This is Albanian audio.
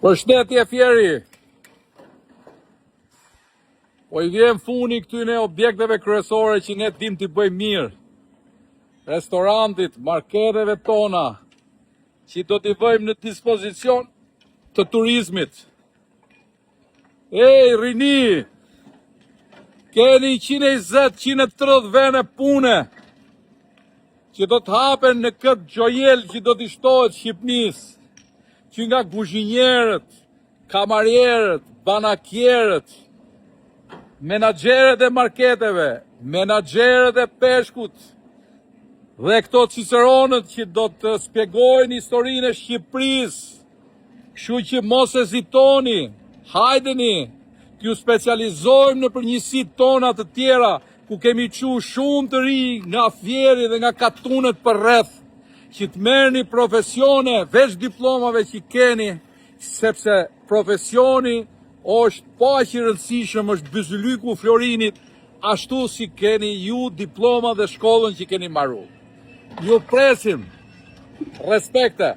Përshëndetje Fjeri. Po I vjen funi këtyne objekteve kryesore që ne dim t'i bëjmë mirë. Restorantit, marketeve tona, që do t'i bëjmë në dispozicion të turizmit. Ej, rini, keni 120-130 vene pune, që do t'hapen në këtë gjojel që do t'i shtohet Shqipnis, që nga kuzhinjerët, kamarierët, banakjerët, menaxherët e marketeve, menaxherët e peshkut, dhe këto ciceronët që do të spjegojnë historinë e Shqipërisë. Kështu që mos hezitoni, hajdeni, t'ju specializojmë në përgjithësitë tona të tjera, ku kemi çu shumë të ri nga Fjeri dhe nga katunet për rreth, që të merrni profesione veç diplomave që keni, sepse profesioni është pa që rëndësishëm, është byzylyku Florinit, ashtu si keni ju diploma dhe shkollën që keni marru. Ju presim, respekte.